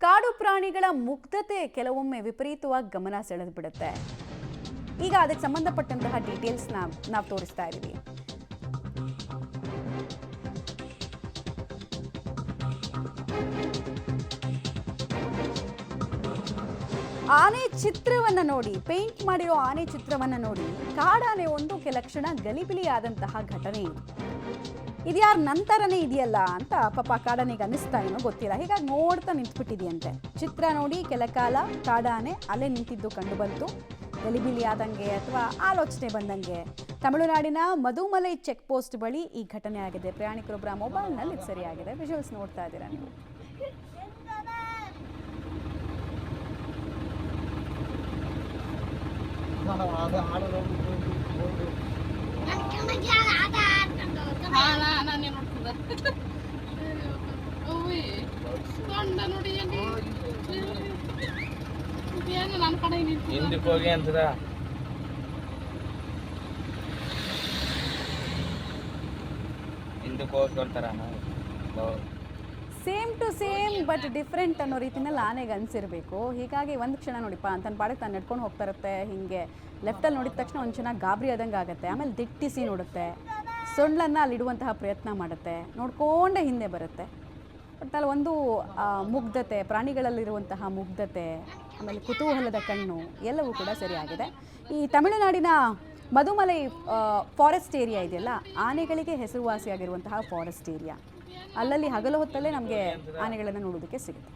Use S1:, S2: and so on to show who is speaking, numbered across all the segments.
S1: ಕಾಡು ಪ್ರಾಣಿಗಳ ಮುಗ್ಧತೆ ಕೆಲವೊಮ್ಮೆ ವಿಪರೀತವಾಗಿ ಗಮನ ಸೆಳೆದು ಬಿಡುತ್ತೆ. ಈಗ ಅದಕ್ಕೆ ಸಂಬಂಧಪಟ್ಟಂತಹ ಡೀಟೇಲ್ಸ್ ನಾವು ತೋರಿಸ್ತಾ ಇದ್ದೀವಿ. ಆನೆ ಚಿತ್ರವನ್ನ ನೋಡಿ, ಪೇಂಟ್ ಮಾಡಿರೋ ಆನೆ ಚಿತ್ರವನ್ನ ನೋಡಿ ಕಾಡಾನೆ ಒಂದು ಕೆಲ ಕ್ಷಣ ಗಲಿಬಿಲಿಯಾದಂತಹ ಘಟನೆ ಇದು. ಇದ್ಯಾರ ನಂತರನೇ ಇದೆಯಲ್ಲ ಅಂತ ಪಾಪ ಕಾಡಾನೆಗೆ ಅನ್ನಿಸ್ತಾ ಏನೋ ಗೊತ್ತಿಲ್ಲ. ಹೀಗಾಗಿ ನೋಡ್ತಾ ನಿಂತ್ಬಿಟ್ಟಿದೆಯಂತೆ. ಚಿತ್ರ ನೋಡಿ ಕೆಲ ಕಾಲ ಕಾಡಾನೆ ಅಲ್ಲೇ ನಿಂತಿದ್ದು ಕಂಡು ಬಂತು. ಗಲಿಬಿಲಿಯಾದಂಗೆ ಅಥವಾ ಆಲೋಚನೆ ಬಂದಂಗೆ ತಮಿಳುನಾಡಿನ ಮಧುಮಲೈ ಚೆಕ್ ಪೋಸ್ಟ್ ಬಳಿ ಈ ಘಟನೆ ಆಗಿದೆ. ಪ್ರಯಾಣಿಕರೊಬ್ಬರ ಮೊಬೈಲ್ನಲ್ಲಿ ಇದು ಸರಿಯಾಗಿದೆ. ವಿಜುವಲ್ಸ್ ನೋಡ್ತಾ ಇದ್ದೀರಾ ನೀವು.
S2: ಹಿಂದಕ್ಕೆ ಹೋಗಿ ಅಂತದ ಹಿಂದಕ್ಕೆ ಹೋಗ್ತಾರ
S1: same to same but different ಅನ್ನೋ ರೀತಿನಲ್ಲಿ ಆನೆಗೆ ಅನಿಸಿರ್ಬೇಕು. ಹೀಗಾಗಿ ಒಂದು ಕ್ಷಣ ನೋಡಿಪ್ಪ ತನ್ನ ಪಾಡಕ್ಕೆ ತಾನು ನಡ್ಕೊಂಡು ಹೋಗ್ತಾ ಇರುತ್ತೆ. ಹೀಗೆ ಲೆಫ್ಟಲ್ಲಿ ನೋಡಿದ ತಕ್ಷಣ ಒಂದು ಚೆನ್ನಾಗಿ ಗಾಬರಿ ಆದಂಗೆ ಆಗುತ್ತೆ. ಆಮೇಲೆ ದಿಟ್ಟಿಸಿ ನೋಡುತ್ತೆ, ಸೊಂಡ್ಲನ್ನು ಅಲ್ಲಿಡುವಂತಹ ಪ್ರಯತ್ನ ಮಾಡುತ್ತೆ, ನೋಡ್ಕೊಂಡೇ ಹಿಂದೆ ಬರುತ್ತೆ. ಬಟ್ ಅಲ್ಲಿ ಒಂದು ಮುಗ್ಧತೆ, ಪ್ರಾಣಿಗಳಲ್ಲಿರುವಂತಹ ಮುಗ್ಧತೆ, ಆಮೇಲೆ ಕುತೂಹಲದ ಕಣ್ಣು ಎಲ್ಲವೂ ಕೂಡ ಸರಿಯಾಗಿದೆ. ಈ ತಮಿಳುನಾಡಿನ ಮಧುಮಲೈ ಫಾರೆಸ್ಟ್ ಏರಿಯಾ ಇದೆಯಲ್ಲ, ಆನೆಗಳಿಗೆ ಹೆಸರುವಾಸಿಯಾಗಿರುವಂತಹ ಫಾರೆಸ್ಟ್ ಏರಿಯಾ. ಅಲ್ಲಲ್ಲಿ ಹಗಲು ಹೊತ್ತಲ್ಲೇ ನಮಗೆ ಆನೆಗಳನ್ನು ನೋಡೋದಕ್ಕೆ ಸಿಗುತ್ತೆ.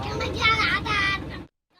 S3: ನನಗೆ